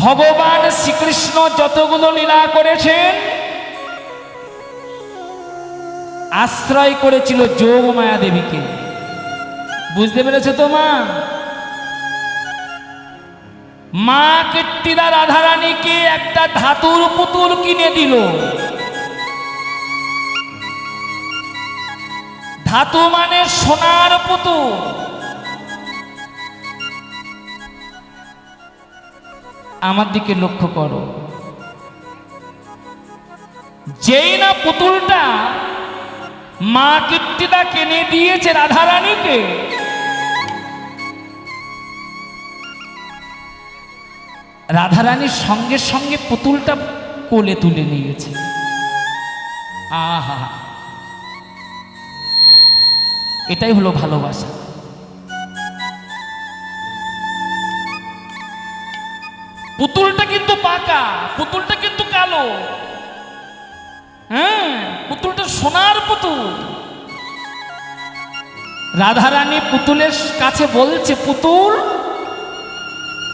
ভগবান শ্রীকৃষ্ণ যতগুলো লীলা করেছেন আশ্রয় করেছিল যোগ মায়া দেবীকে। বুঝতে পেরেছে তো মা? মা কীর্তিদা রাধারানীকে একটা ধাতুর পুতুল কিনে দিল। ধাতু মানে সোনার পুতুল। আমার দিকে লক্ষ্য করো, যেই না পুতুলটা মা কীর্তিদা কিনে দিয়েছে রাধারানীকে, রাধারানীর সঙ্গে সঙ্গে পুতুলটা কোলে তুলে নিয়েছে। আহা, এটাই হলো ভালোবাসা। পুতুলটা কিন্তু পাকা, পুতুলটা কিন্তু কালো, হ্যাঁ, পুতুলটা সোনার পুতুল। রাধারানী পুতুলের কাছে বলছে, পুতুল,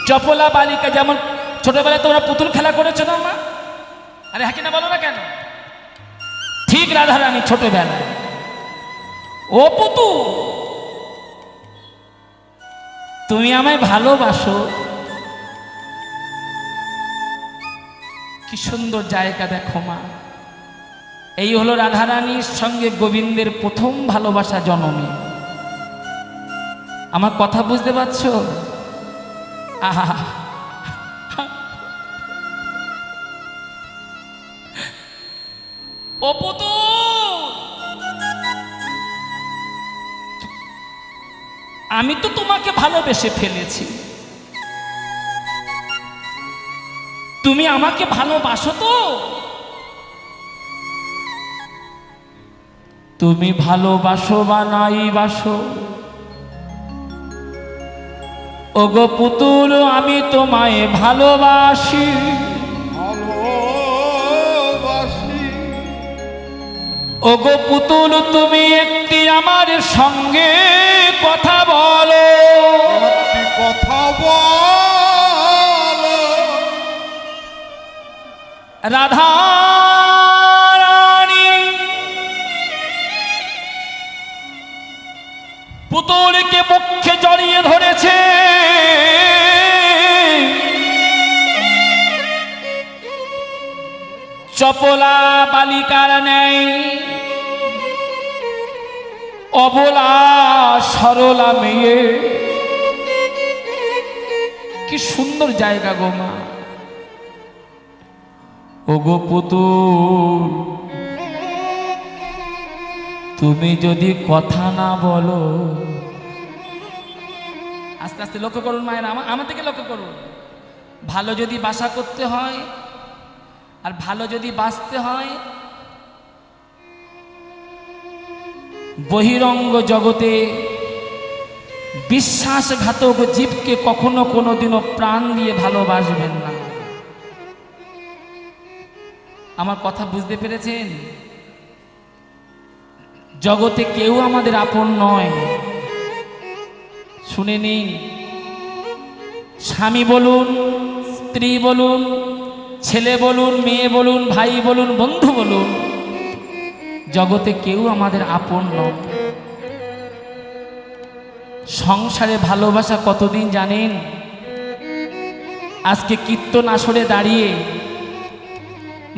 চপলা বালিকা, যেমন ছোটবেলায় তোমরা পুতুল খেলা করেছো না মা? আরে হ্যাঁ কিনা বলো না কেন? ঠিক রাধারানী ছোটবেলায়, ও পুতুল, তুমি আমায় ভালোবাসো? কি সুন্দর জায়গা দেখো মা। এই হলো রাধারানীর সঙ্গে গোবিন্দের প্রথম ভালোবাসা জন্মে। আমার কথা বুঝতে পারছো? আহা, ও পুতুল, আমি তো তোমাকে ভালোবেসে ফেলেছি, তুমি আমাকে ভালোবাসো তো? তুমি ভালোবাসো বা নাই বাসো, ওগো পুতুল, আমি তোমায় ভালোবাসি। ওগো পুতুল, তুমি একটি আমার সঙ্গে কথা বলো, কথা বলো। রাধা পুতুলকে মুখে জড়িয়ে ধরেছে। চপলা বালিকার নেই অবলা সরলা মেয়ে। কি সুন্দর জায়গা গো মা। ওগো পুতুল, তুমি যদি কথা না বলো, আস্তে আস্তে লক্ষ্য করুন মায়েরা, আমার থেকে লক্ষ্য করুন। ভালো যদি বাসা করতে হয় আর ভালো যদি বাঁচতে হয়, বহিরঙ্গ জগতে বিশ্বাসঘাতক জীবকে কখনো কোনোদিনও প্রাণ দিয়ে ভালোবাসবেন না। আমার কথা বুঝতে পেরেছেন? জগতে কেউ আমাদের আপন নয়। শুনে নিন, স্বামী বলুন, স্ত্রী বলুন, ছেলে বলুন, মেয়ে বলুন, ভাই বলুন, বন্ধু বলুন, জগতে কেউ আমাদের আপন নয়। সংসারে ভালোবাসা কতদিন জানেন? আজকে কীর্তন আসরে দাঁড়িয়ে,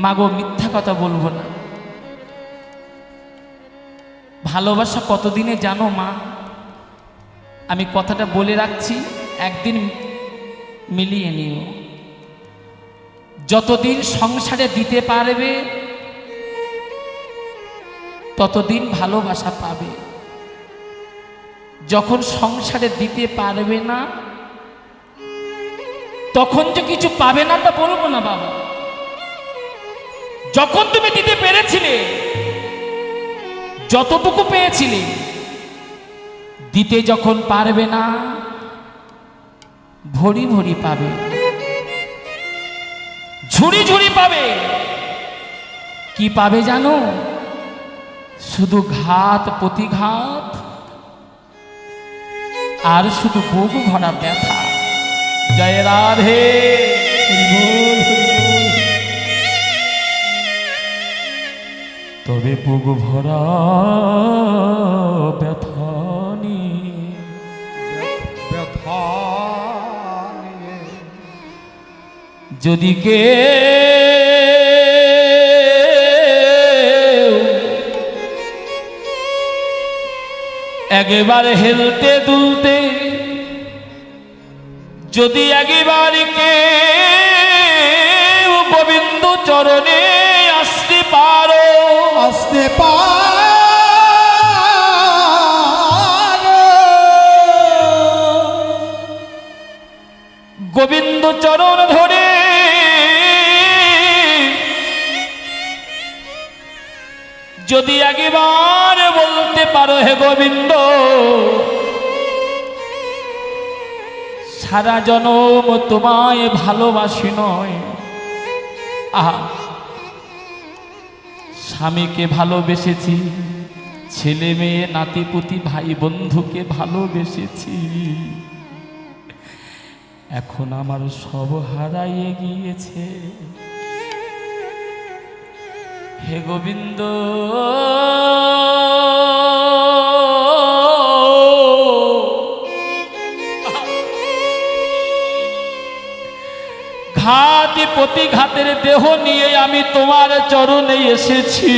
মাগো মিথ্যা কথা বলবো না, ভালোবাসা কতদিনে জানো মা? আমি কথাটা বলে রাখছি, একদিন মিলিয়ে নিও। যতদিন সংসারে দিতে পারবে ততদিন ভালোবাসা পাবে। যখন সংসারে দিতে পারবে না, তখন যে কিছু পাবে না তা বলবো না বাবা। যখন তুমি দিতে পেরেছিলে, যতটুকু পেয়েছিলে, দিতে যখন পারবে না, ভরি ভরি পাবে, ঝুড়ি ঝুড়ি পাবে। কি পাবে জানো? শুধু ঘাত প্রতিঘাত আর শুধু বুক ভরা ব্যথা। জয় রাধে। তবে বুক ভরা ব্যথা নিয়ে ব্যথা নিয়ে যদি কে একেবারে হেলতে দুলতে যদি একেবারে কে গোবিন্দ চরণে আসতে পারো আসতে পারো গোবিন্দ চরণ ধরে যদি একবার বলতে পারো হে গোবিন্দ সারা জনম তোমায় ভালোবাসি নয় আহা স্বামীকে ভালোবেসেছি ছেলে মেয়ে নাতিপুতি ভাই বন্ধুকে ভালোবেসেছি এখন আমার সব হারাইয়ে গিয়েছে হে গোবিন্দ ঘাতি প্রতিঘাতের দেহ নিয়ে আমি তোমার চরণে এসেছি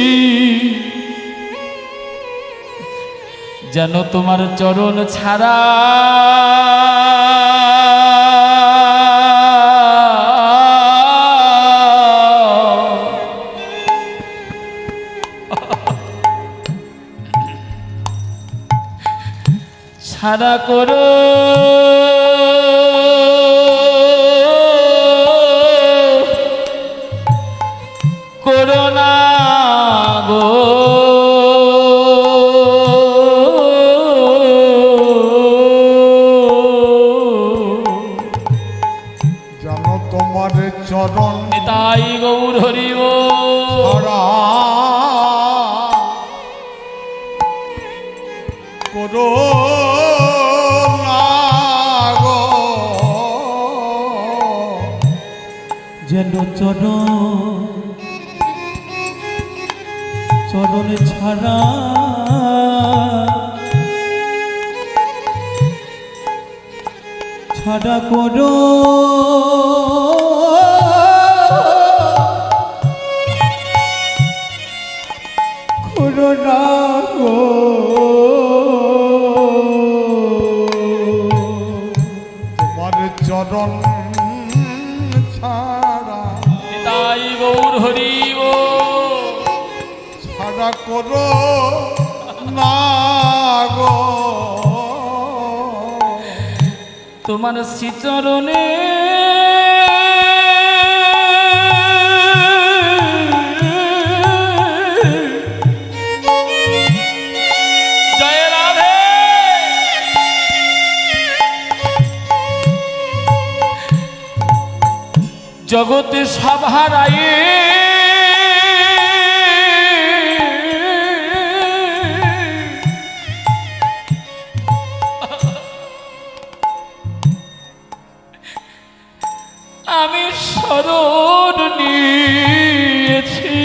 যেন তোমার চরণ ছাড়া ছাড়া করো করোনা গো জানো তোমার চরণ তাই গৌর হরি গো ছাড়া করো না গো যেন চরণ ছাড়া ছাড়া করো করোনা গো তোমার চরণ ছাড়া তাই গৌর হরি গো ছাড়া করো না গো তোমার শ্রীচরণে জয় রাধে জগতে সব হারায়ে আমি শরণ নিয়েছি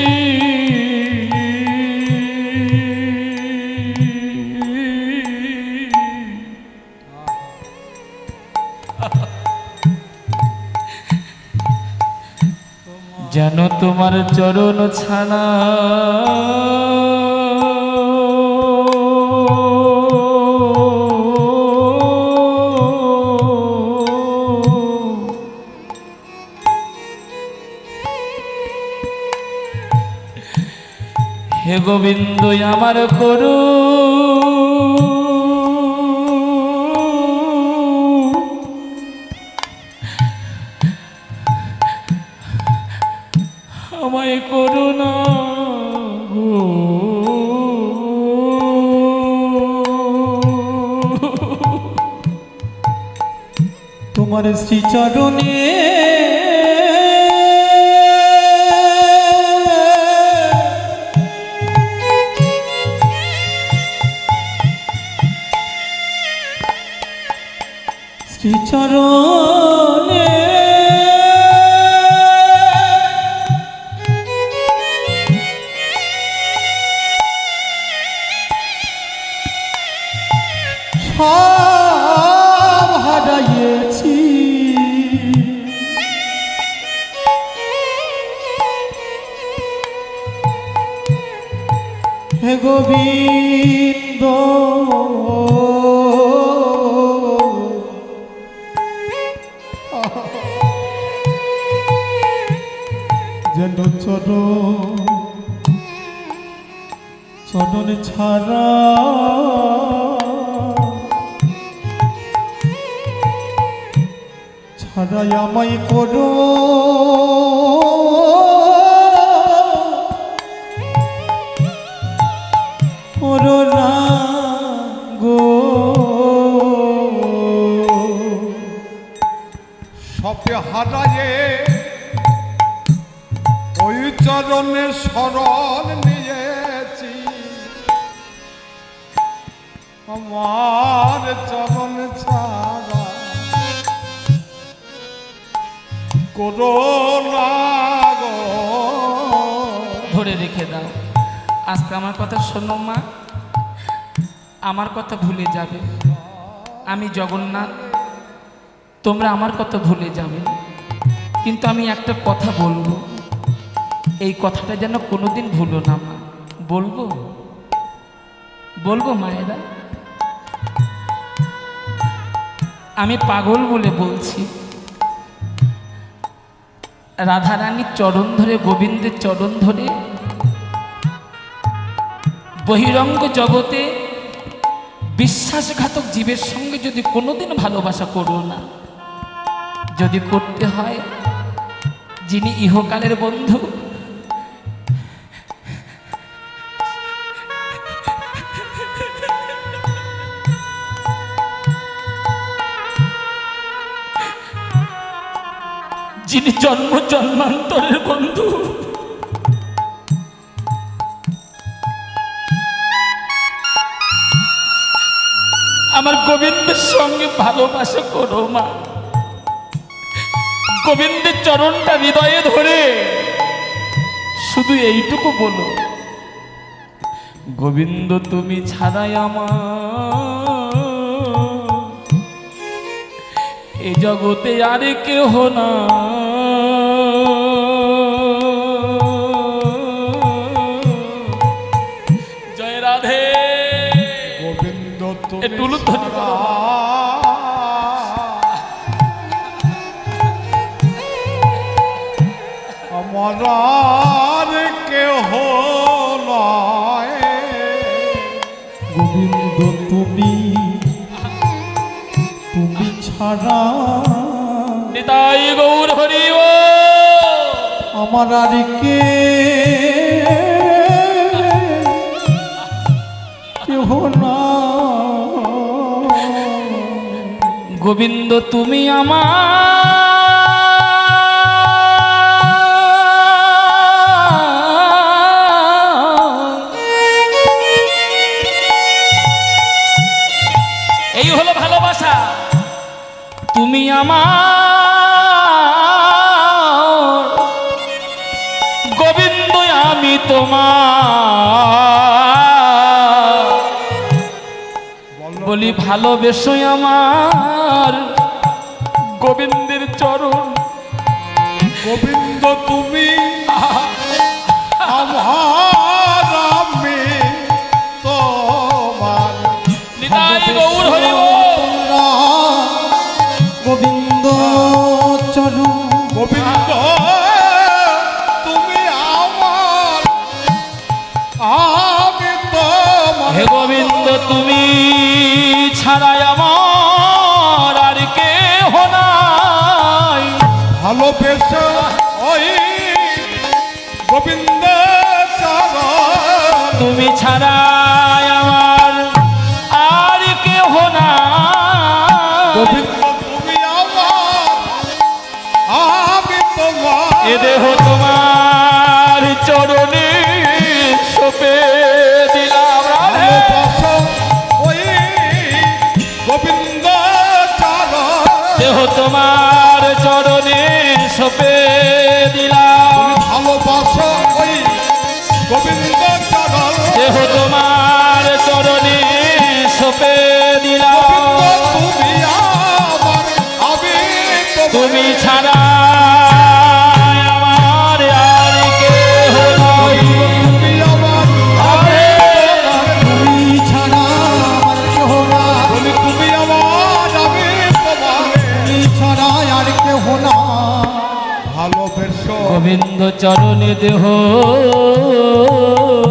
যেন তোমার চরণ ছাড়া হে গোবিন্দ আমার করু আমায় করুণা গো তোমার শ্রীচরণে শ্রীচরণে গোবিন্দ যেন চরণ ছাড়া ছাড়াই আমায় করো করোনা গো সবে হারায়ে ওই চরণে শরণ নিয়েছি, আমার চরণ ছাড়া করোনা গো। ধরে রেখে দাও। আজকে আমার কথা শোনো মা, আমার কথা ভুলে যাবে। আমি জগন্নাথ, তোমরা আমার কথা ভুলে যাবে, কিন্তু আমি একটা কথা বলবো, এই কথাটা যেন কোনোদিন ভুলো না মা। বলবো বলবো মায়েরা, আমি পাগল বলে বলছি। রাধারানীর চরণ ধরে, গোবিন্দের চরণ ধরে বহিরঙ্গ জগতে বিশ্বাসঘাতক জীবের সঙ্গে যদি কোনোদিন ভালোবাসা করো না, যদি করতে হয় যিনি ইহকালের বন্ধু, যিনি জন্ম জন্মান্তরের বন্ধু, আমার গোবিন্দের সঙ্গে ভালোবাসা করো মা। গোবিন্দের চরণটা হৃদয়ে ধরে শুধু এইটুকু বলো, গোবিন্দ তুমি ছাড়াই আমার এ জগতে আর কেহ না। জয় রাধে। গোবিন্দ তুমি টুলু ধ্বনি করো। আমার আর কেহ নয়। গোবিন্দ তুমি ছাড়া নিতাই গৌর হরি ও আমার আর কেহ না। গোবিন্দ তুমি আমার এই হলো ভালোবাসা। তুমি আমার গোবিন্দ, আমি তোমার বলি ভালোবেসো আমার গোবিন্দের চরণ। গোবিন্দ তুমি আমার, আমি তোমার। নিতাই গৌর হরি বল। গোবিন্দ চরণ গোবিন্দ তুমি আমার, আমি তোমার। হে গোবিন্দ তুমি ছাড়াই আমার আর কেহ নাই। ভালোবেসে ওই গোবিন্দ চরণ, তুমি ছাড়াই আমার আর কেহ নাই। গোবিন্দ তুমি আমার, আমি তোমার। এ দেহ তোমার চরণে সপে দিলাম। রাধে। ভালোবাসো ওই গোবিন্দ চরণ, দেহ তোমার চরণে সপে দিলাম। ভালোবাসো ওই গোবিন্দ চরণ, দেহ তোমার চরণে সপে দিলাম। তুমি আমার, আমি তুমি ছাড়া আমার আর কেহ নাই। তুমি আমার, আরে ভালোবেসো গোবিন্দ চরণে দেহ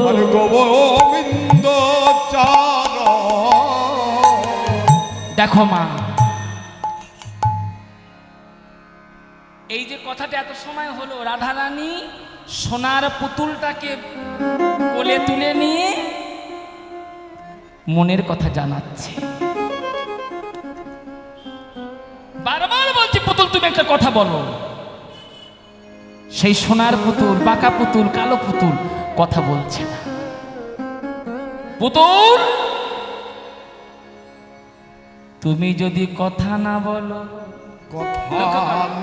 আর গোবিন্দ চার দেখো মা, এই যে কথাটা এত সময় হলো, রাধারানী সোনার পুতুলটাকে কোলে তুলে নিয়ে মনের কথা জানাচ্ছে। বারবার বলছি পুতুল তুমি একটা কথা বলো। সেই সোনার পুতুল, বাঁকা পুতুল, কালো পুতুল কথা বলছে না। পুতুল তুমি যদি কথা না বলো, কথা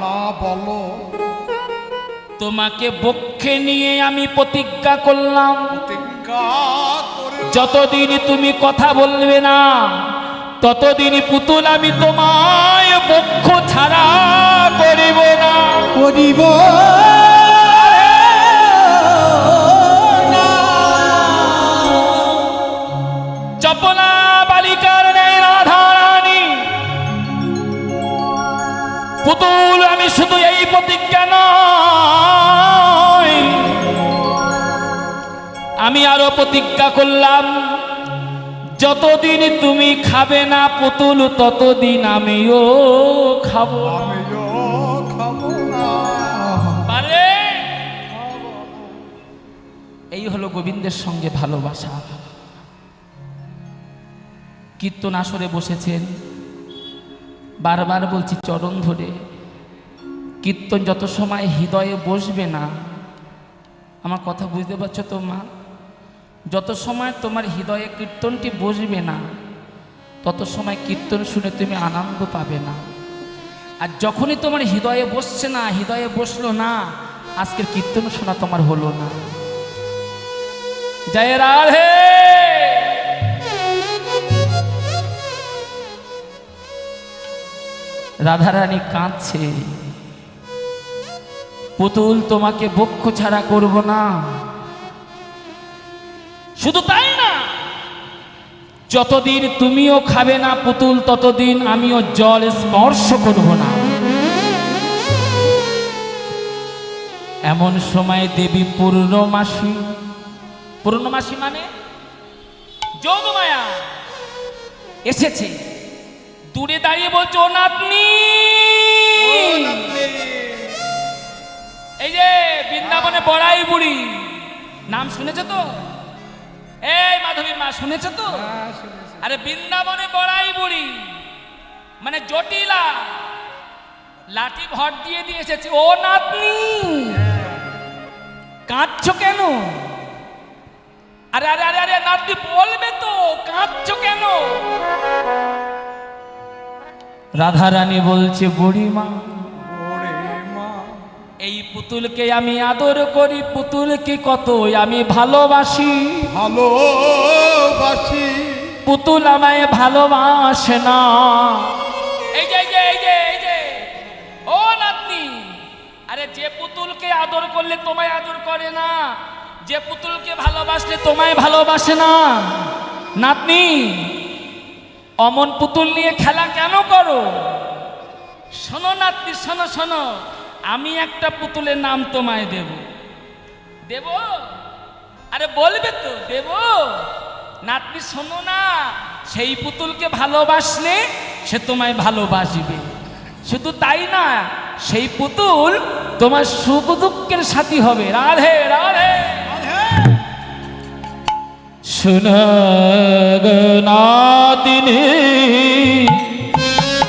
না বলো, তোমাকে বক্ষে নিয়ে আমি প্রতিজ্ঞা করলাম, প্রতিজ্ঞা করে যতদিন তুমি কথা বলবে না ততদিন পুতুল আমি তোমায় বক্ষ ছাড়া করিব না। করিব না। চপলা বালিকার নেই রাধা রানী, পুতুল আমি শুধু এই প্রতিজ্ঞা নয়, আমি আরো প্রতিজ্ঞা করলাম, যতদিন তুমি খাবে না পুতুল ততদিন আমিও খাবো না। আমিও খাবো না। পারে এই হলো গোবিন্দের সঙ্গে ভালোবাসা। কীর্তন আসরে বসেছেন, বারবার বলছি চরণ ধরে, কীর্তন যত সময় হৃদয়ে বসবে না, আমার কথা বুঝতে পারছো তো মা, যত সময় তোমার হৃদয়ে কীর্তনটি বসবে না তত সময় কীর্তন শুনে তুমি আনন্দ পাবে না। আর যখনই তোমার হৃদয়ে বসছে না, হৃদয়ে বসলো না, আজকের কীর্তন শোনা তোমার হলো না। জয় রাধে। রাধারানী কাঁদছে, পুতুল তোমাকে বক্ষ ছাড়া করব না। শুধু তাই না, যতদিন তুমিও খাবে না পুতুল ততদিন আমিও জল স্পর্শ করব না। এমন সময় দেবী পূর্ণমাসী, পূর্ণমাসী মানে যোগমায়া এসেছে, দূরে দাঁড়িয়ে বলছো ও নাতনি, এই যে বৃন্দাবনে বড়াই বুড়ি নাম শুনেছো তো? এই মাধবীর মা শুনেছো তো? আরে বৃন্দাবনে বড়াই বুড়ি মানে জটিলা, লাঠি ভর দিয়ে দিয়ে এসেছে। ও নাতনি কাঁদছো কেন? আরে আরে আরে আরে নাতনি বলবে তো, কাঁদছো কেন? রাধারানী বলছে বুড়িমা, ওরে মা, এই পুতুলকে আমি আদর করি, পুতুলকে কত আমি ভালোবাসি, ভালোবাসি, পুতুল আমায় ভালোবাসে না। এই যে এই যে এই যে এই যে ও নাতনি, আরে যে পুতুলকে আদর করলে তোমায় আদর করে না, যে পুতুলকে ভালোবাসলে তোমায় ভালোবাসে না, নাতনি অমন পুতুল নিয়ে খেলা কেন করো? শোনো নাতনি, শোনো শোনো, আমি একটা পুতুলের নাম তোমায় দেব। দেব? আরে বলবে তো দেব। নাতনি শোনো না, সেই পুতুলকে ভালোবাসলে সে তোমায় ভালোবাসবে। শুধু তাই না, সেই পুতুল তোমার সুখ দুঃখের সাথী হবে। রাধে রাধে। সুনগনাদিনী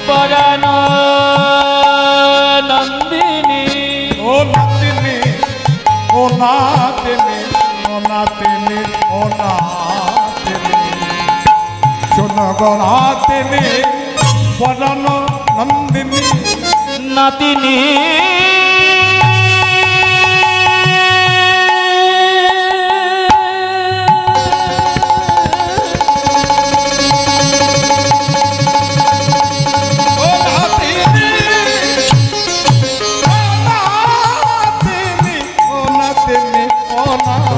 পরাণ নন্দিনী। ও নাতিনি, ও নাতিনি, ও নাতিনি, ও নাতিনি, শোনো গো নাতিনি, পরাণ নন্দিনী, নাতিনী ও নাতিনি, ও নাতিনি, ও নাতিনি,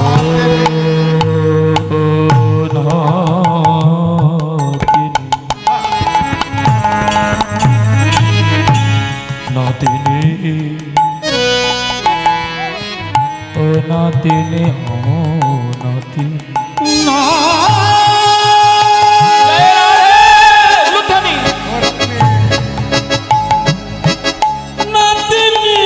নাতিনী নাতিনে নাতি না উলুধ্বনি। নাতিনি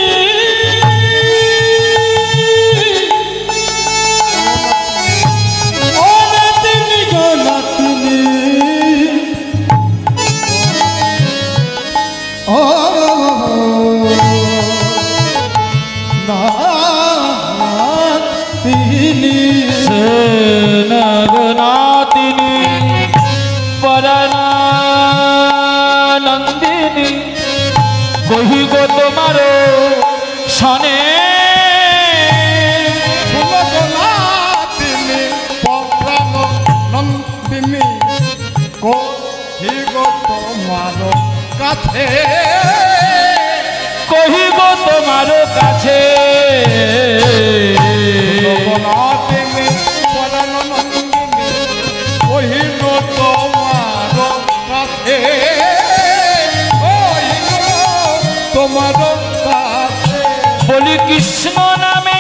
ও নাতিনি গো নাতিনি ও নাতিনি নাতিনি পরানন্দিনী কহি গো তোমার সনে সুলগনাতিনি পরাণ নন্দিনী কহি গো তোমার কাছে কহি গো তোমার কাছে সুলগনাতিনি পরাণ নন্দিনী কহি গো তোমার কাছে কহি গো তোমার কাছে বলি কৃষ্ণ নামে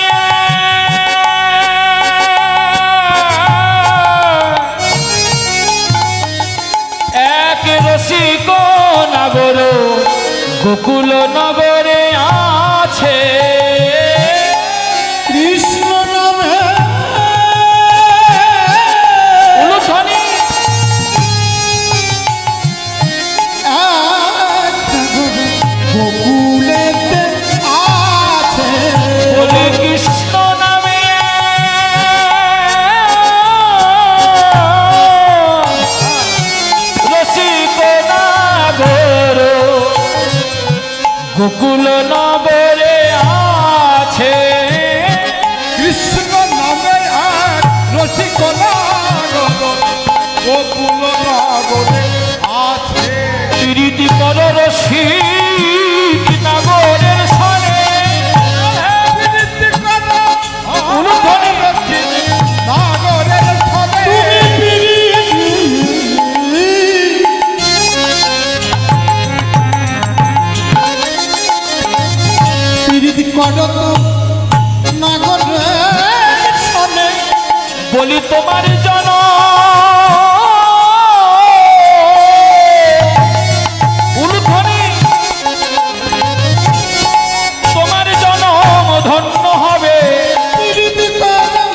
এক রসিক নাগর গোকুল নগরে আছে কৃষ্ণ নামে উলুধ্বনি। গোকুলেতে আছে বলি কৃষ্ণ নামে রসিক নাগর গোকুল নগরে আছে কৃষ্ণ নামে এক রসিক নাগর গোকুল নগরে আছে প্রীতি কর রসিক নাগরের সনে প্রীতি করো উলুধ্বনি। নাগরের ছলে প্রীতি করো তো নাগরের সনে বলি তোমার জন উলুধ্বনি। তোমার জনম ধন্য হবে প্রীতি করো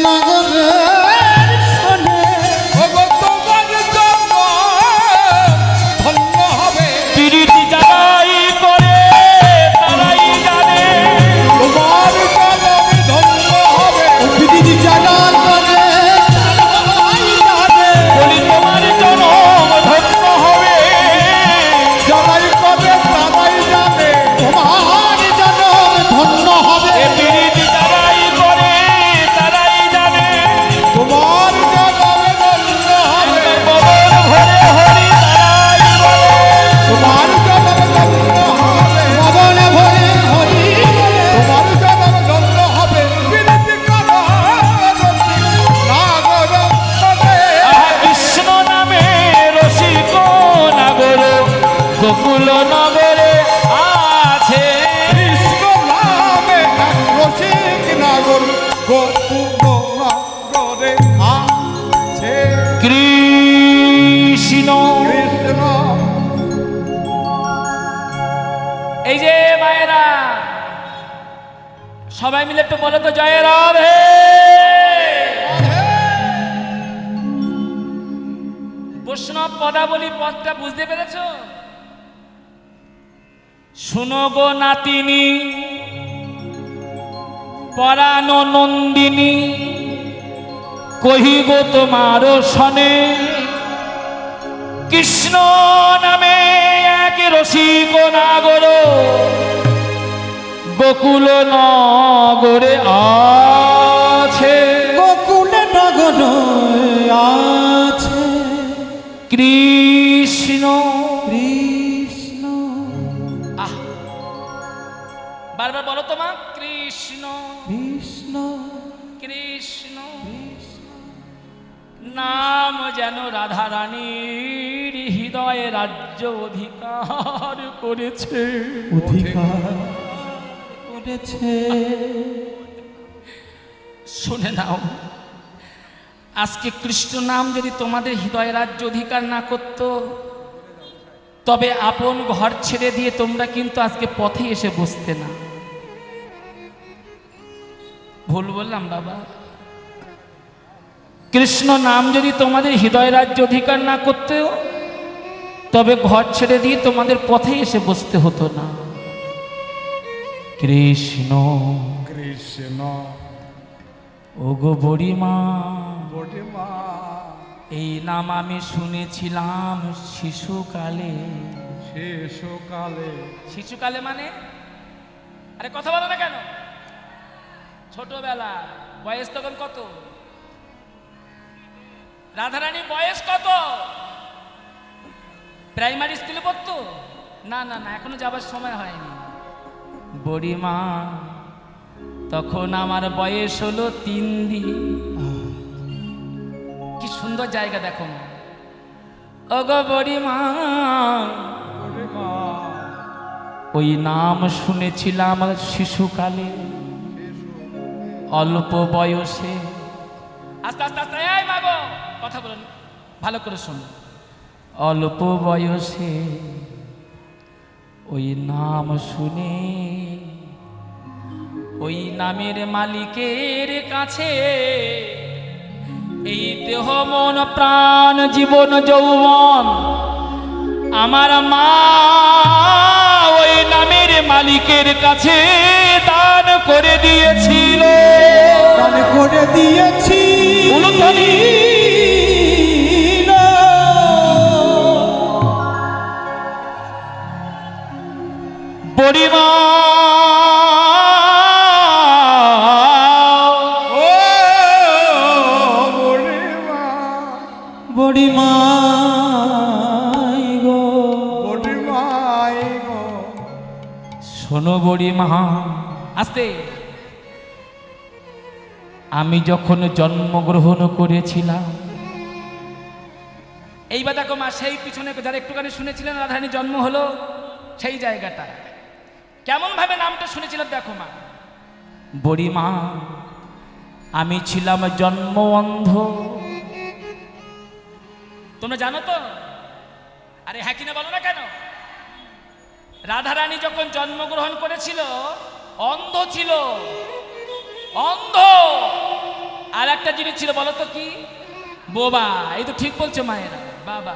নাগরের সনে ওগো তোমার জন্য ধন্য হবে প্রীতি যারাই করে তারাই জানে তোমার জনম ধন্য হবে প্রীতি জানা করে তারাই জানে বলি তোমার জনম ধন্য হবে যারাই করে তারাই জানে তোমার জনম ধন্য হবে এ প্রীতি যারাই করে তারাই জানে তোমার জনম ধন্য হবে পবন ভরে হরি তারাই বলে তোমার জনম ধন্য হবে পবনে ভরে হরি বলে তোমার জনম ধন্য হবে বিনতি করো নাগর ছলে আহা কৃষ্ণ নামে রসিক নাগর গোকুল নগরে আছে কৃষ্ণ নামে এক রসিক নাগর গোকুল নগরে আছে কৃষ্ণ। কৃষ্ণ এই যে মায়েরা সবাই মিলে একটু বলো তো জয় রাধে। বৈষ্ণব পদাবলী পদটা বুঝতে পেরেছো? শুনো গো নাতিনী পরাণ নন্দিনী কহি গো তোমার সনে কৃষ্ণ নামে এক রসিক নাগর গোকুল নগরে আছে গোকুলে নগর আছে কৃষ্ণ। কৃষ্ণ আহ বারবার বলো তো মা, কৃষ্ণ কৃষ্ণ কৃষ্ণ। নাম যেন রাধা রানীর হৃদয়ে রাজ্য অধিকার করেছে। অধিকার করেছে। শুনে নাও, আজকে কৃষ্ণ নাম যদি তোমাদের হৃদয়ে রাজ্য অধিকার না করত, তবে আপন ঘর ছেড়ে দিয়ে তোমরা কিন্তু আজকে পথে এসে বসতে না। ভুল বললাম বাবা? কৃষ্ণ নাম যদি তোমাদের হৃদয় রাজ্য অধিকার না করতে, তবে ঘর ছেড়ে দিয়ে তোমাদের পথে এসে বসতে হতো না। কৃষ্ণ কৃষ্ণ ওগো বুড়িমা, বুড়িমা, এই নাম আমি শুনেছিলাম শিশুকালে। শিশুকালে। শিশুকালে মানে? আরে কথা বলো না কেন? ছোটবেলা। বয়স তখন কত? রাধারানীর বয়স কত? প্রাইমারি স্কুলে পড়তো? না না না, এখনো যাবার সময় হয়নি। বুড়িমা, তখন আমার বয়স হলো 3 দিন। কি সুন্দর জায়গা দেখো। ওগো বুড়িমা, বুড়িমা, ওই নাম শুনেছিলাম শিশুকালে, অল্প বয়সে। আস্তে আস্তে আস্তে, এই মাগো কথা বলুন, ভালো করে শোনো। অল্প বয়সে ওই নাম শুনে ওই নামের মালিকের কাছে এই দেহ মন প্রাণ জীবন যৌবন আমার মা ওই নামের মালিকের কাছে দান করে দিয়েছিল। দান করে দিয়েছি। উলুধ্বনি। বুড়িমা, ও বুড়িমা, বুড়িমা গো, বুড়িমাই গো। শোনো বুড়িমা, আস্তে। আমি যখন জন্মগ্রহণ করেছিলাম, এইবার দেখো মা, সেই পিছনে যারা একটুখানি শুনেছিলেন রাধারানী জন্ম হলো সেই জায়গাটা, কেমন ভাবে নামটা শুনেছিলাম দেখো মা। বুড়িমা, আমি ছিলাম জন্ম অন্ধ। তোমরা জানো তো? আরে হ্যাঁ কিনা বলো না কেন? রাধারানী যখন জন্মগ্রহণ করেছিল অন্ধ ছিল, অন্ধ। আর একটা জিনিস ছিল, বলো তো কি? বোবা। এই তো ঠিক বলছে মায়েরা, বাবা।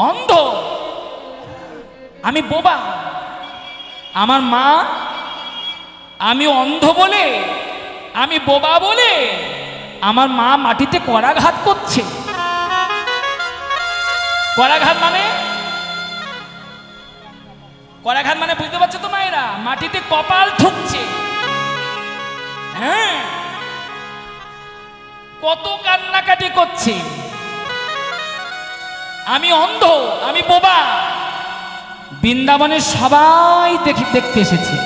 অন্ধ, আমি বোবা। আমার মা আমি অন্ধ বলে, আমি বোবা বলে আমার মা মাটিতে করাঘাত করছে। করাঘাত মানে? করাঘাত মানে বুঝতে পারছো তো মায়েরা? মাটিতে কপাল ঠুকছে। হ্যাঁ, কত কান্নাকাটি করছে। আমি অন্ধ, আমি বোবা। বৃন্দাবনের সবাই দেখতে এসেছে।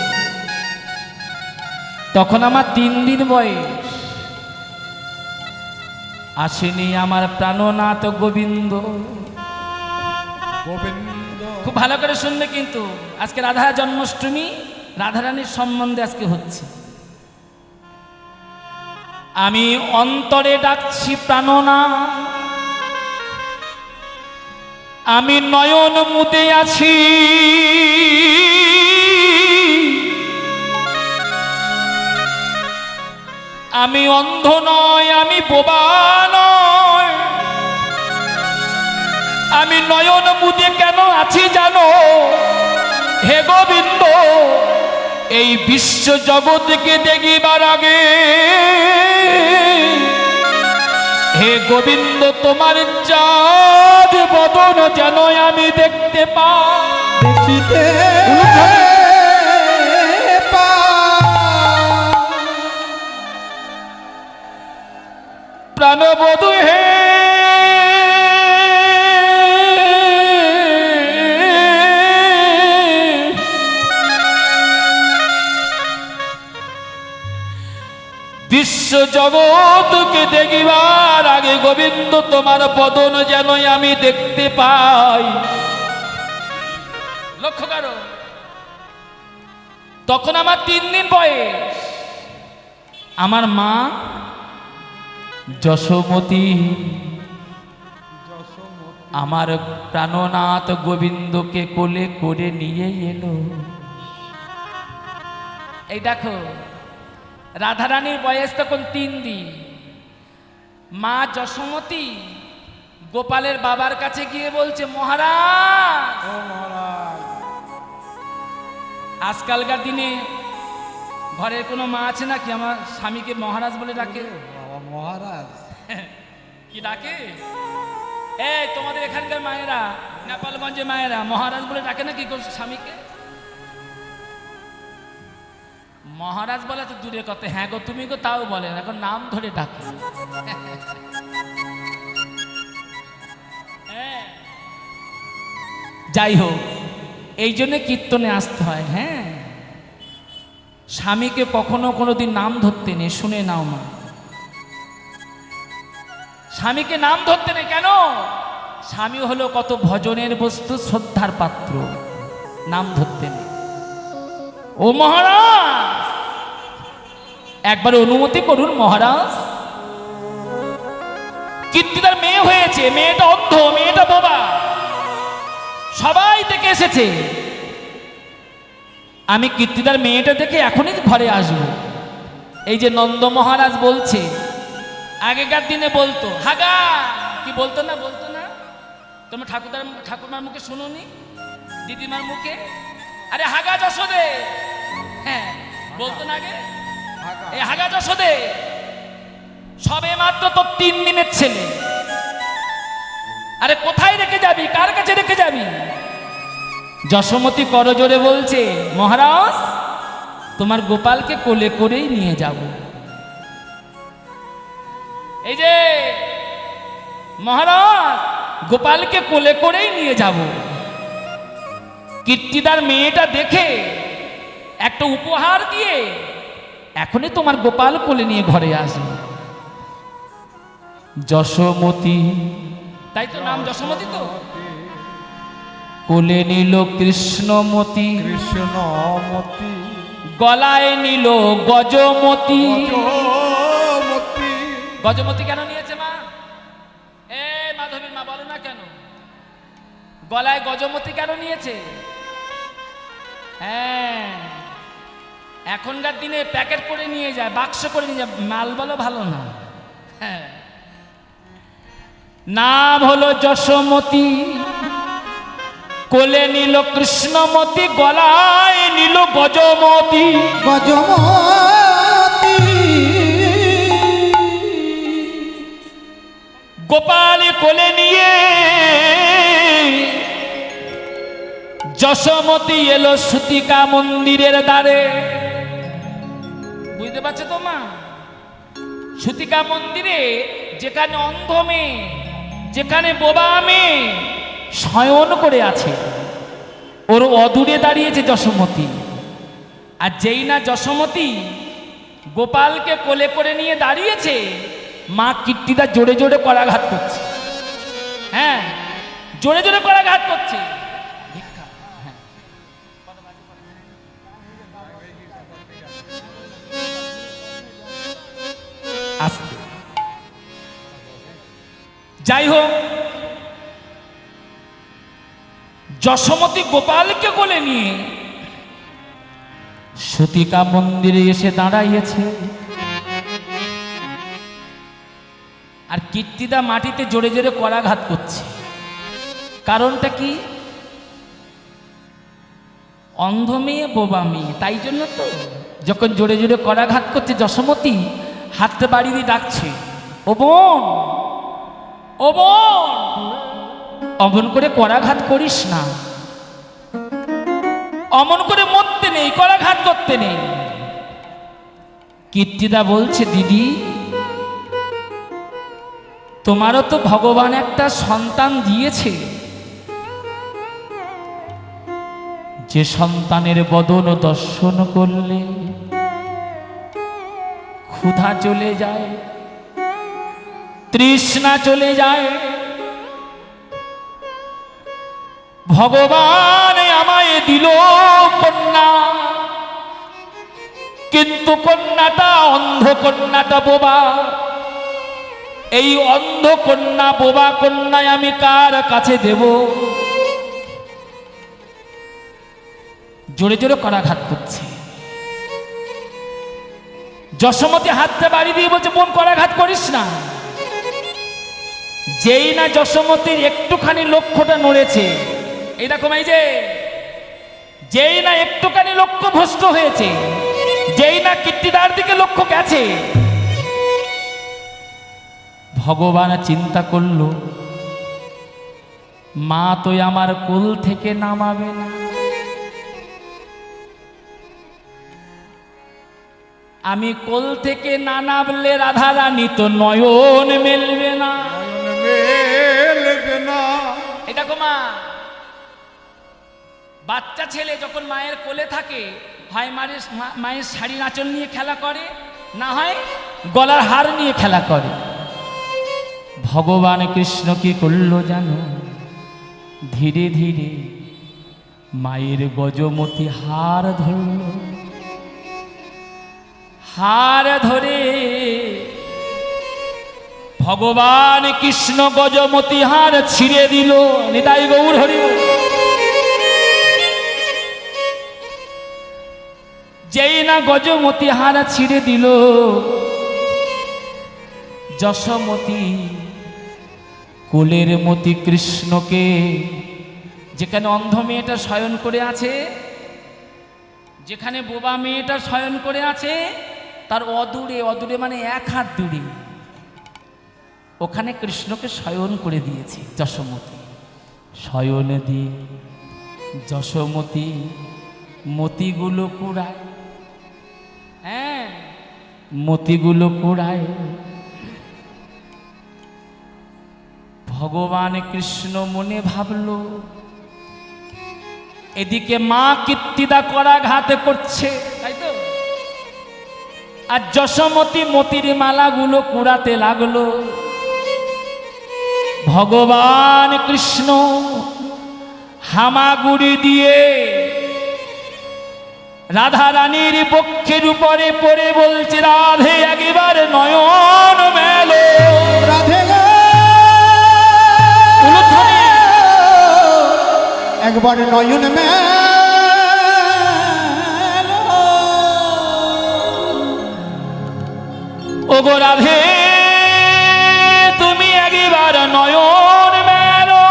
তখন আমার 3 দিন বয়স। আসেনি আমার প্রাণনাথ গোবিন্দ। গোবিন্দ, খুব ভালো করে শুনবে কিন্তু, আজকে রাধা জন্মাষ্টমী, রাধারানীর সম্বন্ধে আজকে হচ্ছে। আমি অন্তরে ডাকছি প্রাণনাথ, আমি নয়ন মুদে আছি, আমি অন্ধ নয়, আমি বোবা নয়, আমি নয়ন মুদে কেন আছি জানো হে গোবিন্দ? এই বিশ্ব জগৎকে দেখিবার আগে হে গোবিন্দ তোমার চাঁদ বদন যেন আমি দেখতে পাই। দেখিতে প্রাণবধূ হে বিশ্ব জগৎকে দেখিবার আগে গোবিন্দ তোমার বদন যেন আমি দেখতে পাই। লক্ষ্য করো, তখন আমার 3 দিন বয়স। আমার মা যশোমতী আমার প্রাণনাথ গোবিন্দকে কোলে করে নিয়ে এলো। এই দেখো, রাধারানীর বয়স তখন 3 দিন। মা যশোমতী গোপালের বাবার কাছে গিয়ে বলছে, মহারাজ, আজকালকার দিনে ঘরের কোনো মা আছে নাকি আমার স্বামীকে মহারাজ বলে ডাকে? মহারাজ কি ডাকে? এই তোমাদের এখানকার মায়েরা, নেপালগঞ্জের মায়েরা মহারাজ বলে ডাকে নাকি স্বামীকে? মহারাজ বলে তো দূরে কথা, হ্যাঁ গো তুমি গো তাও বলে, এখন নাম ধরে ডাকে। যাই হোক, এই জন্য কীর্তনে আসতে হয়। হ্যাঁ, স্বামীকে কখনো কোনোদিন নাম ধরতে নেই, শুনে নাও মা। স্বামীকে নাম ধরতে নেই কেন? স্বামী হলো কত ভজনের বস্তু, শ্রদ্ধার পাত্র, নাম ধরতে নেই। ও মহারাজ, একবার অনুমতি করুন মহারাজ। কীর্তিদার মেয়ে হয়েছে, মেয়েটা অন্ধ, মেয়েটা বোবা, সবাই দেখে এসেছে। আমি কীর্তিদার মেয়েটা দেখে এখনই ঘরে আসব। এই যে নন্দ মহারাজ বলছে, আগেকার দিনে বলতো হাগা, কি বলতো না? বলতো না? তোমার ঠাকুরমার মুখে শুনোনি, দিদিমার মুখে? আরে হাগা যশোদে, হ্যাঁ বলতো না আগে, এই হাগা যশোদে। সবে মাত্র তো 3 দিনের ছেলে, আরে কোথায় রেখে যাবি, কার কাছে রেখে যাবি? যশোমতী করজোরে বলছে, মহারাজ তোমার গোপালকে কোলে করেই নিয়ে যাব। এই যে মহারাজ, গোপালকে কোলে করেই নিয়ে যাব। কীর্তিদার মেয়েটা দেখে একটা উপহার দিয়ে এখনই তোমার গোপাল কোলে নিয়ে ঘরে আসবে। যশোমতী, তাই তো নাম যশোমতী তো? কোলে নিল কৃষ্ণমতী, কৃষ্ণমতী গলায় নিল গজমতী। গজমতী গজমতী কেন নিয়েছে মা? এ মাধবীর মা বলো না কেন গলায় গজমতী কেন নিয়েছে? হ্যাঁ, এখনকার দিনে প্যাকেট করে নিয়ে যায়, বাক্স করে নিয়ে যায়, মাল বলো ভালো না। হ্যাঁ, নাম হলো যশোমতী, কোলে নিল কৃষ্ণমতী, গলায় নিল গজমতী। গজমতী গোপাল কোলে নিয়ে যশোমতী এলো সুতিকা মন্দিরের দ্বারে। বুঝতে পারছো তো মা? সুতিকা মন্দিরে যেখানে অন্ধ মেয়ে, যেখানে বোবা মেয়ে শয়ন করে আছে, ওর অদূরে দাঁড়িয়েছে যশোমতী। আর যেই না যশোমতী গোপালকে কোলে করে নিয়ে দাঁড়িয়েছে, মা কীর্তিদা জোরে জোরে করাঘাত করছে। হ্যাঁ, জোরে জোরে করাঘাত করছে। হ্যাঁ। আস্তে, যাই হোক, যশোমতী গোপালকে কোলে নিয়ে সুতিকা মন্দিরে এসে দাঁড়াইয়েছে। আর কীর্তিদা মাটিতে জোরে জোরে করাঘাত করছে। কারণটা কি? অন্ধ মেয়ে, বোবা মেয়ে, তাই জন্য তো যখন জোরে জোরে করাঘাত করছে, যশোমতী হাতটা বাড়িয়ে দিয়ে ডাকছে, ও বোন, ও বোন, অমন করে করাঘাত করিস না, অমন করে মরতে নেই, করাঘাত করতে নেই। কীর্তিদা বলছে, দিদি তোমারও তো ভগবান একটা সন্তান দিয়েছে, যে সন্তানের বদন দর্শন করলে ক্ষুধা চলে যায়, তৃষ্ণা চলে যায়। ভগবান আমায় দিল কন্যা, কিন্তু কন্যাটা অন্ধ, কন্যাটা বোবা। এই অন্ধ কন্যা, বোবা কন্যায় আমি কার কাছে দেব? জোরে জোরে করাঘাত করছে। যশোমতী হাতটা বাড়ি দিয়ে বলছে, বোন করাঘাত করিস না। যেই না যশোমতীর একটুখানি লক্ষ্যটা নড়েছে, এই রকম, এই যে যেই না একটুখানি লক্ষ্য ভ্রষ্ট হয়েছে, যেই না কীর্তিদার দিকে লক্ষ্য গেছে, ভগবান চিন্তা করলো, মা তো আমার কোল থেকে নামাবে না। আমি কোল থেকে না নামলে রাধারানী তো নয়ন মেলবে না। মেলবে না। এই দেখো মা, বাচ্চা ছেলে যখন মায়ের কোলে থাকে, হয় মায়ের শাড়ির আঁচল নিয়ে খেলা করে, না হয় গলার হার নিয়ে খেলা করে। ভগবান কৃষ্ণ কি করলো জানো? ধীরে ধীরে মায়ের গজমতি হার ধরল। হার ধরে ভগবান কৃষ্ণ গজমতি হার ছিঁড়ে দিল। নিতাই গৌর হরি বল। যেই না গজমতি হার ছিঁড়ে দিল, যশোমতী কোলের মতি কৃষ্ণকে, যেখানে অন্ধ মেয়েটা শয়ন করে আছে, যেখানে বোবা মেয়েটা শয়ন করে আছে, তার অদূরে, অদূরে মানে 1 হাত দূরে, ওখানে কৃষ্ণকে শয়ন করে দিয়েছে যশোমতী। শয়ন দিয়ে যশোমতী মতিগুলো কুড়ায়, হ্যাঁ মতিগুলো কুড়ায়। ভগবান কৃষ্ণ মনে ভাবলো, এদিকে মা কীর্তিদা করাঘাত করছে, তাই তো, আর যশোমতী মতির মালাগুলো কুড়াতে লাগলো। ভগবান কৃষ্ণ হামাগুড়ি দিয়ে রাধা রানীর বক্ষের উপরে পড়ে বলছে, রাধে একবার নয়ন মেলো। রাধে একবার নয়ন মেলো। ওগো রাধে তুমি একবার নয়ন মেলো।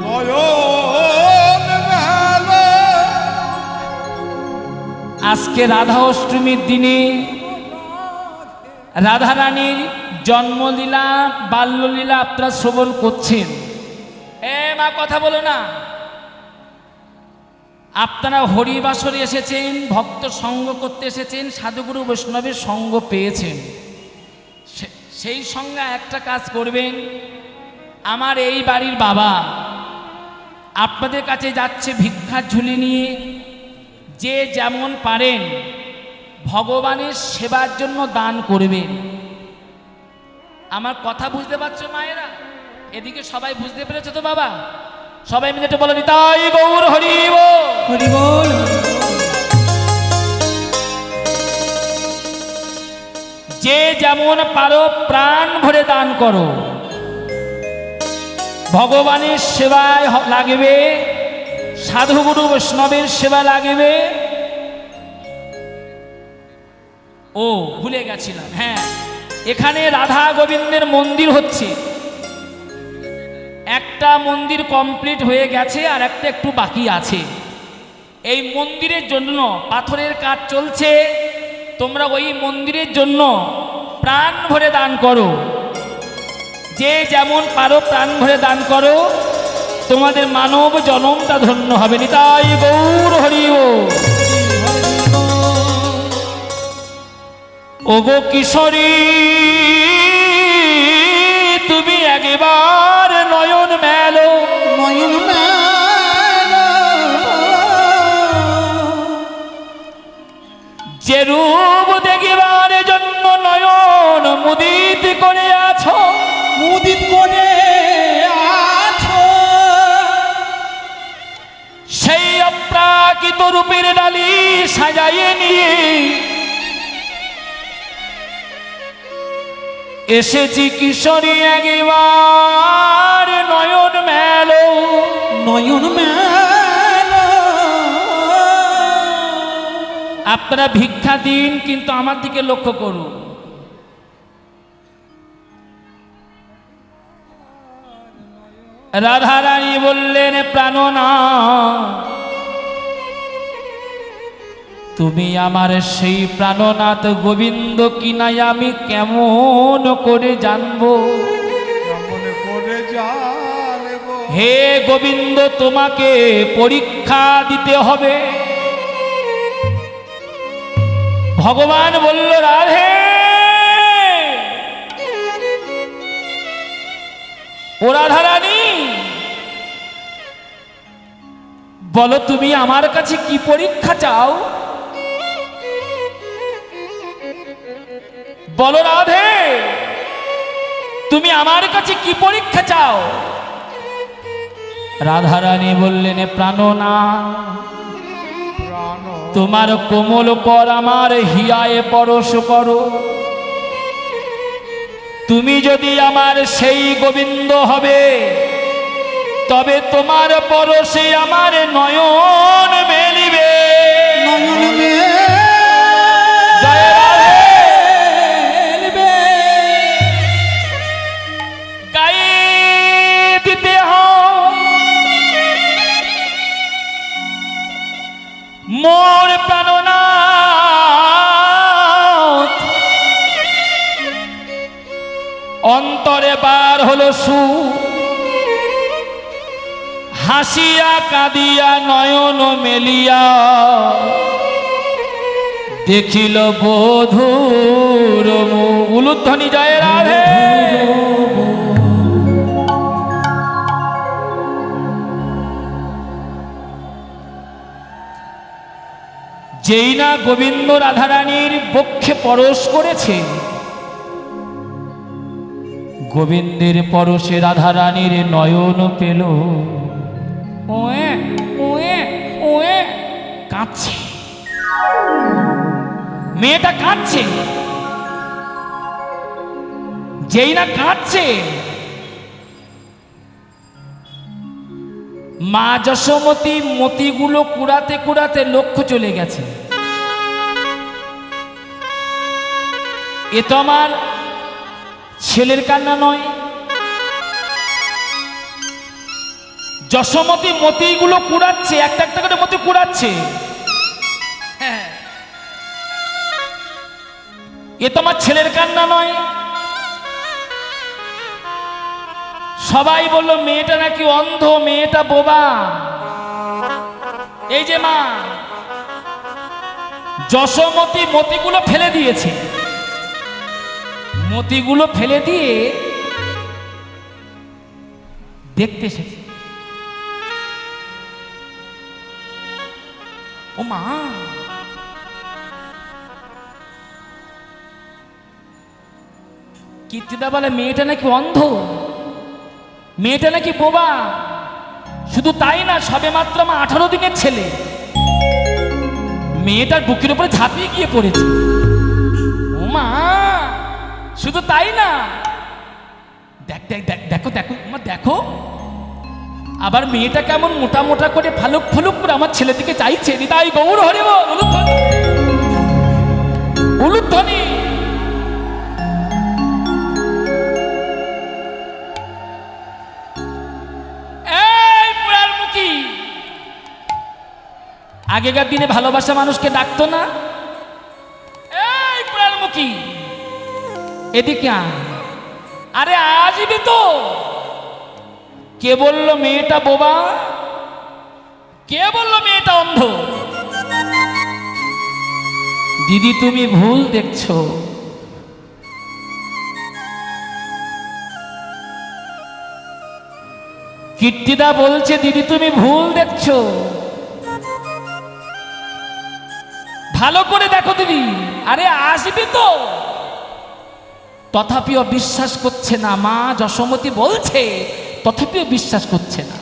নয়ন মেলো। আজকে রাধা অষ্টমীর দিনে রাধা রানীর জন্মলীলা, বাল্যলীলা আপনারা শ্রবণ করছেন। মা কথা বলো না। আপনারা হরিবাসরে এসেছেন, ভক্ত সঙ্গ করতে এসেছেন, সাধুগুরু বৈষ্ণবের সঙ্গ পেয়েছেন। সেই সঙ্গে একটা কাজ করবেন, আমার এই বাড়ির বাবা আপনাদের কাছে যাচ্ছে ভিক্ষার ঝুলি নিয়ে। যে যেমন পারেন ভগবানের সেবার জন্য দান করবেন। আমার কথা বুঝতে পারছো মায়েরা? এদিকে সবাই বুঝতে পেরেছো তো বাবা? সবাই মিলে একটু বলো, নিতাই গৌর হরি বল। হরি বল। যে যেমন পারো প্রাণ ভরে দান করো। ভগবানের সেবায় লাগবে, সাধুগুরু বৈষ্ণবের সেবা লাগবে। ও ভুলে গেছিলাম, হ্যাঁ, এখানে রাধা গোবিন্দের মন্দির হচ্ছে। একটা মন্দির কমপ্লিট হয়ে গেছে, আর একটা একটু বাকি আছে। এই মন্দিরের জন্য পাথরের কাজ চলছে। তোমরা ওই মন্দিরের জন্য প্রাণ ভরে দান করো। যে যেমন পারো প্রাণ ভরে দান করো, তোমাদের মানব জনমটা ধন্য হবে। নিতাই গৌর হরি বল। ওগো কিশোরী তুমি একবার নয়ন মেলো। নয়ন মেলো। যে রূপ দেখিবার জন্য নয়ন মুদিত করে আছো, রূপের ডালি সাজাইয়ে নিয়ে এসেছি কিশোরী একবার নয়ন মেলো। নয়ন মেলো। আপনারা ভিক্ষা দিন, কিন্তু আমার দিকে লক্ষ্য করুন। রাধারানী বললেন, প্রাণনাথ, তুমি আমার সেই প্রাণনাথ গোবিন্দ কিনাই আমি কেমন করে জানবো? কেমন করে জানব? হে গোবিন্দ, তোমাকে পরীক্ষা দিতে হবে। ভগবান বলল, রাধে, ও রাধারানী, বলো তুমি আমার কাছে কি পরীক্ষা চাও? বলো রাধে, তুমি আমার কাছে কি পরীক্ষা চাও? রাধারানী বললেন, প্রাণনাথ, প্রাণ তোমার কোমল কর আমার হিয়ায় পরশ করো। তুমি যদি আমার সেই গোবিন্দ হবে, তবে তোমার পরশে আমার নয়ন মেলিবে। নয়ন জয় রাধে। মেলবে। গায়ে দিতে হয় মোর প্রাণনাথ, অন্তরে বার হলো সুখ, হাসিয়া কাঁদিয়া নয়ন মেলিয়া দেখিল বধূর মুখ। উলুধ্বনি জয় রাধে। যেই না গোবিন্দ রাধারানীর বক্ষে পরশ করেছে, গোবিন্দের পরশে রাধারানীর নয়ন পেল। ওয়ে ওয়ে ওয়ে কাঁদছে, মেয়েটা কাঁদছে। যেই না কাঁদছে, মা যশোমতী মতিগুলো কুড়াতে কুড়াতে লক্ষ্য চলে গেছে। এ তো আমার ছেলের কান্না নয়। যশোমতী মতিগুলো কুড়াচ্ছে, একটা একটা করে মতি কুড়াচ্ছে। হ্যাঁ, এ তো আমার ছেলের কান্না নয়। সবাই বলল মেয়েটা নাকি অন্ধ, মেয়েটা বোবা। এই যে মা যশোমতী মতিগুলো ফেলে দিয়েছে, মতিগুলো ফেলে দিয়ে দেখতে এসেছে। ও মা, কীর্তিদা বলে মেয়েটা নাকি অন্ধ, মেয়েটা নাকি বোবা। শুধু তাই না, সবে মাত্র আমার 18 দিনের ছেলে। মেয়েটার বুকের উপরে ঝাঁপিয়ে গিয়ে পড়েছে। ও মা, শুধু তাই না, দেখ দেখ দেখ, দেখো দেখো মা, দেখো আবার মেয়েটা কেমন মোটা মোটা করে ফালুক ফালুক করে আমার ছেলে দিকে চাইছে। নিতাই গৌর হরি বল। উলুধ্বনি, উলুধ্বনি। এই পুরার মুখী, আগেকার দিনে ভালোবাসা মানুষকে ডাকতো না। এই পুরার মুখী, এদিকে আয়। আরে আসবি তো। কে বলল মেয়েটা বোবা? কে বলল মেয়েটা অন্ধ? দিদি তুমি ভুল দেখছো। কীর্তিদা বলছে দিদি তুমি ভুল দেখছো। ভালো করে দেখো দিদি। আরে আসবি তো। তথাপিও বিশ্বাস করছে না। মা যশোমতী বলছে, তথাপিও বিশ্বাস করছে না।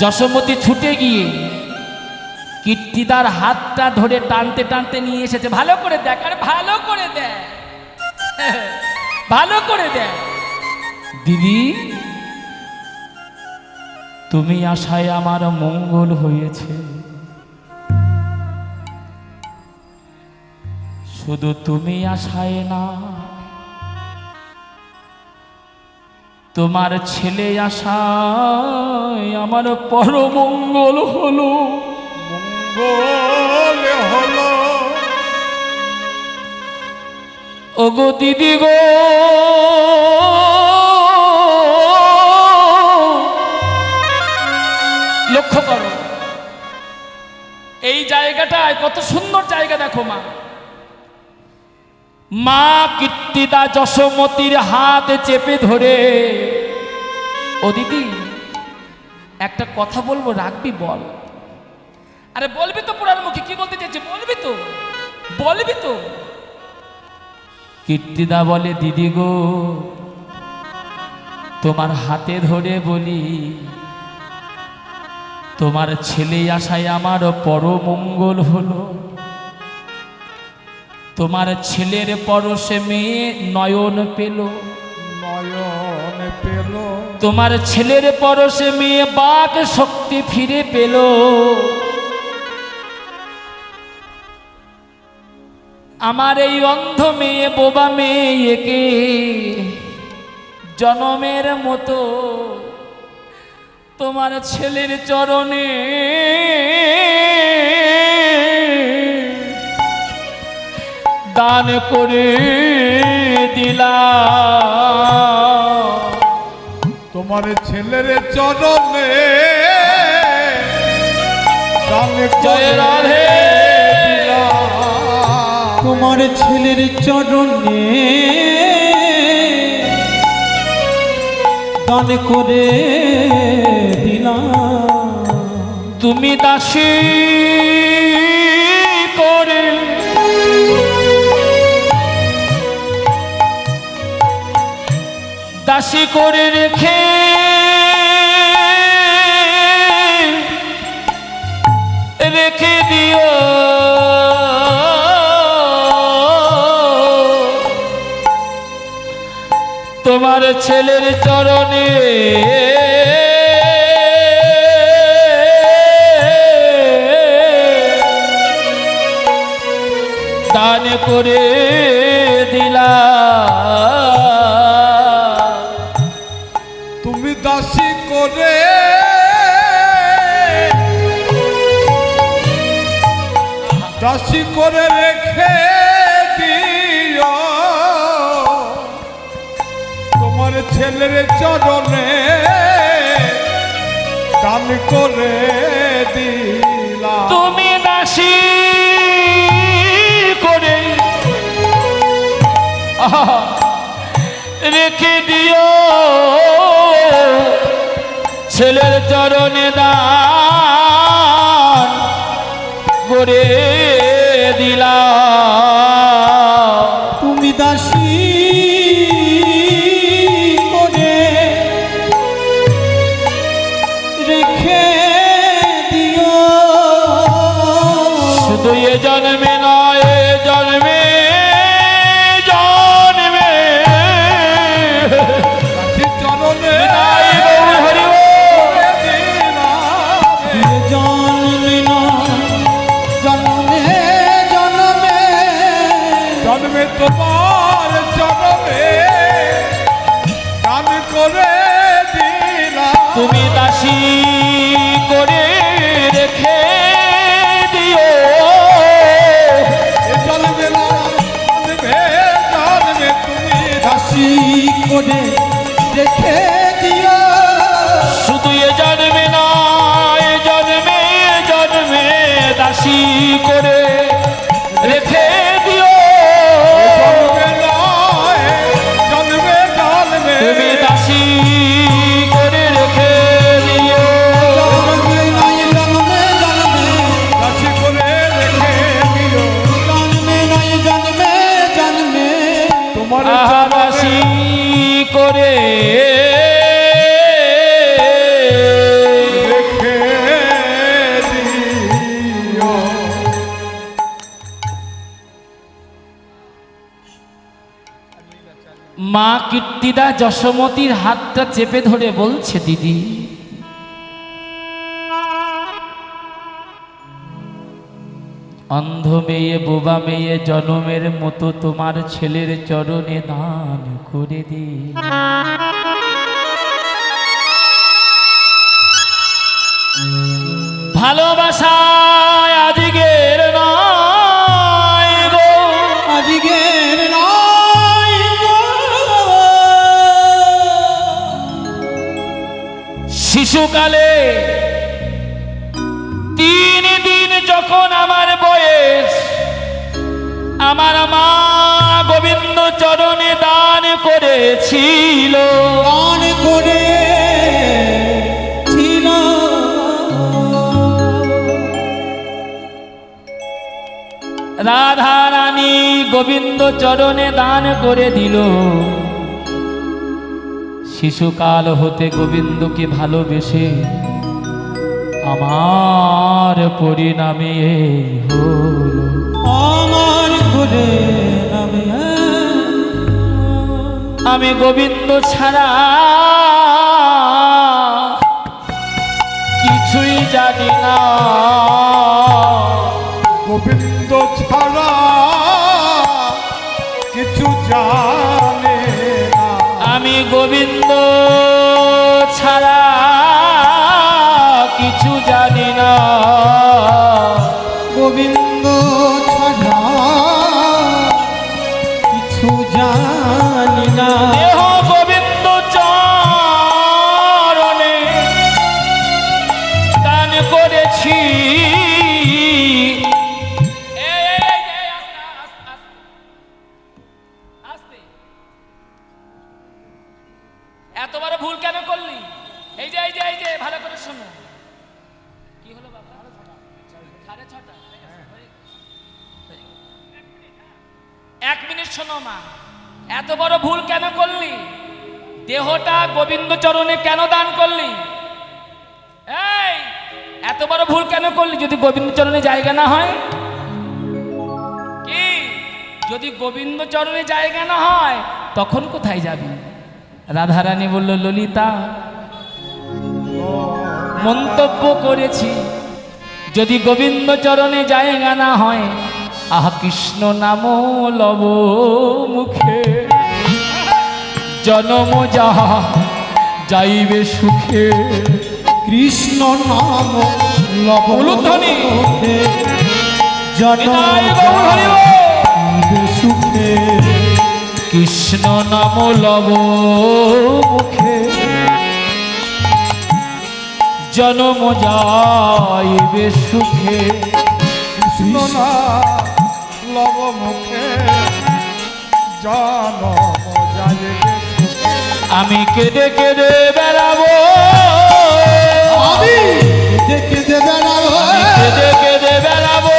যশোমতী ছুটে গিয়ে কীর্তিদার হাতটা ধরে টানতে টানতে নিয়ে এসেছে। ভালো করে দেখ, আরে ভালো করে দেখ, ভালো করে দেখ। দিদি, তুমি আশায় আমার মঙ্গল হয়েছে, শুধু তুমি আশায় না, তোমার ছেলে আশায় আমার পরমঙ্গল হলো। মঙ্গল হলো ওগো দিদি গো, লক্ষ্য করো এই জায়গাটায় কত সুন্দর জায়গা, দেখো মা। মা কীর্তিদা যশোমতির হাত চেপে ধরে, ও দিদি একটা কথা বলবো, রাখবি? বল। আরে বলবি তো, পুরার মুখে কি বলতে চাইছি, বলবি তো, বলবি তো। কীর্তিদা বলে, দিদি গো, তোমার হাতে ধরে বলি, তোমার ছেলে আশায় আমার পরমঙ্গল হলো। তোমার ছেলের পরশে মেয়ে নয়ন পেল, নয়ন পেল, তোমার ছেলের পরশে মেয়ে বাক শক্তি ফিরে পেল। আমার এই অন্ধ মেয়ে বোবা মেয়েকে জনমের মতো তোমার ছেলের চরণে দান করে দিলাম। তোমার ছেলের চরণে দান জয় করে রাধে। দিলাম। তোমার ছেলের চরণে দান করে দিলাম। তুমি দাসী করে দাসী করে রেখে রেখে দিও তোমার ছেলের চরণে দান করে দিলাম। তুমি দাসী করে দাসী করে রেখে দিও তোমার ছেলের চরণে দান করে দিলাম। তুমি দাসী করে রেখে দিও ছেলের চরণে দান করে দিলাম। তুমি দাসী করে রেখে দিও শুধু এ জন্মে নয়, এ জন্মে জন্মে দাসীর চরণে বিদায় গৌর হরি বল। করে দিলাম। জন্মে না জন্মে জন্মে জন্মে তোমার জন্মে দান করে দিলাম। তুমি দাসী করে রেখে দিও এ জন্মে না জন্মে জন্মে তুমি দাসী করে রেখে দিও শুধু এ জন্মে নয়, এ জন্মে জন্মে দাসী করে রেখে দিও জন্মে নয় জন্মে জন্মে তুমি দাসী করে রেখে দিও। জন্মে নয় জন্মে জন্মে দাসী করে রেখে দিও জন্মে নয় জন্মে জন্মে তোমার আহা চরণে দাসী করে রেখে দিও। দিদা যশোমতীর হাতটা চেপে ধরে বলছে, দিদি অন্ধ মেয়ে বোবা মেয়ে জনমের মতো তোমার ছেলের চরণে দান করে দি। ভালোবাসায় আজকের নয় গো, আজকের নয় গো। শিশুকালে 3 দিন যখন আমার বয়স, আমার মা গোবিন্দ চরণে দান করেছিল। দান করেছিল। রাধা রানী গোবিন্দ চরণে দান করে দিল। শিশুকাল হতে গোবিন্দকে ভালোবেসে আমার পরিণামে এই হলো। আমার ঘরে নামে আমি গোবিন্দ ছাড়া কিছুই জানি না। গোবিন্দ ছাড়া কিছু জানে না। আমি গোবিন্দ ছাড়া কিছু জানি না। গোবিন্দ ছাড়া কিছু জানি না। দেহ গোবিন্দ চরণে দান করেছি। এতবার ভুল কেন করলি? এই যে ভালো করে শোনো। কি হলো বাবা? 6:30। 1 মিনিট শোনো মা। এত বড় ভুল কেন করলি? দেহটা গোবিন্দ চরণে কেন দান করলি? এই এত বড় ভুল কেন করলি? যদি গোবিন্দ চরণে জায়গা না হয়, কি যদি গোবিন্দ চরণে জায়গা না হয় তখন কোথায় যাবি? রাধারানী বলল, ললিতা মন্তব্য করেছি, যদি গোবিন্দ চরণে জায়গা না হয়, আহা কৃষ্ণ নাম লব মুখে, জনম যাহা যাইবে সুখে। কৃষ্ণ নাম লব উলুধ্বনি। মুখে, জনম নিতাই গৌর হরি বল। যাইবে সুখে। কৃষ্ণ নাম লব মুখে, জনম যাইবে সুখে। কৃষ্ণ না লব মুখে জনম যাইবে সুখে। আমি কেঁদে কেঁদে বেড়াবো, আমি কেঁদে কেঁদে বেড়াবো, কেঁদে কেঁদে বেড়াবো,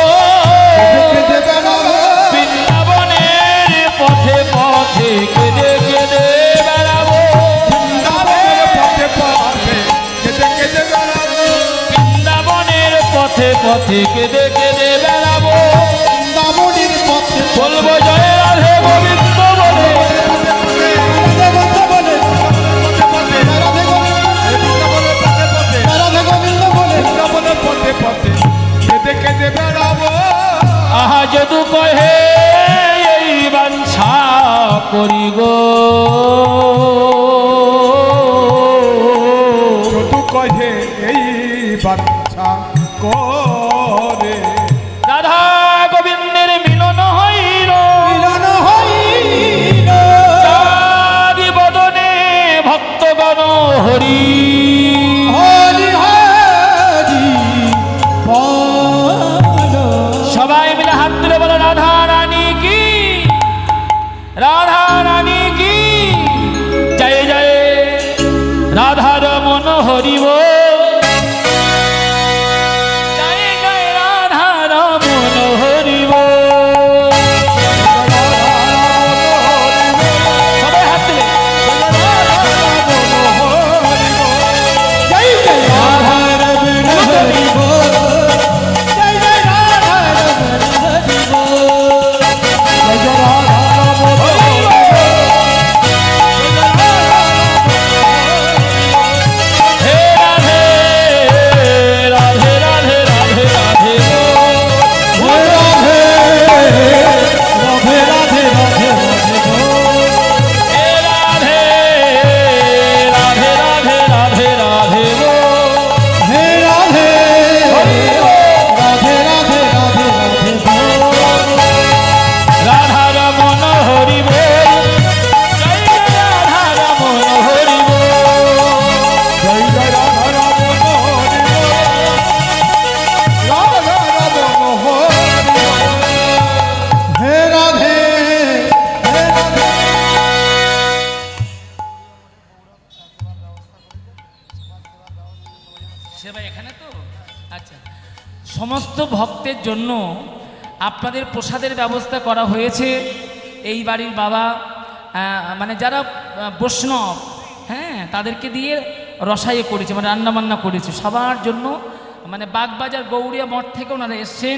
কেঁদে বেড়াবো। বৃন্দাবনের পথে পথে কেঁদে কেঁদে বেড়াবো। বৃন্দাবনের পথে পথে কেঁদে কেঁদে বেড়াবো। বৃন্দাবনের পথে পথে কেঁদে কেঁদে বেড়াবো। দামনের পথে বলবো জয় রাধে গোবিন্দ বলে, রাধে বলে, রাধে গোবিন্দ বলে, বৃন্দাবনের পথে পথে কেঁদে কেঁদে বেড়াবো। আহা যদু কহে এই বাঞ্ছা করি গো, শুধু কহে এই বাঞ্ছা করে। রাধা গোবিন্দের মিলন হইল, মিলন হইল। চারি বদনে ভক্তগণ হরি। হরি হরি বল। সবাই মিলে হাত তুলে বলে, রাধা রানী কি, রাধা রানী কি জয় জয়। রাধার মন হরিব, জয় জয় রাধার মন হরিব। সবাই হাত তুলে। সেবা এখানে তো আচ্ছা, সমস্ত ভক্তের জন্য আপনাদের প্রসাদের ব্যবস্থা করা হয়েছে। এই বাড়ির বাবা মানে যারা বৈষ্ণব, হ্যাঁ, তাদেরকে দিয়ে রসাইয়ে করেছে, মানে রান্নাবান্না করেছে সবার জন্য। মানে বাগবাজার গৌড়িয়া মঠ থেকে ওনারা এসছেন,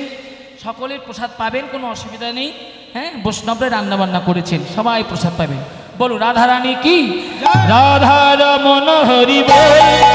সকলের প্রসাদ পাবেন, কোনো অসুবিধা নেই। হ্যাঁ, বৈষ্ণবরা রান্নাবান্না করেছেন, সবাই প্রসাদ পাবেন। বলো রাধারানী কি, রাধা রমন হরি বল।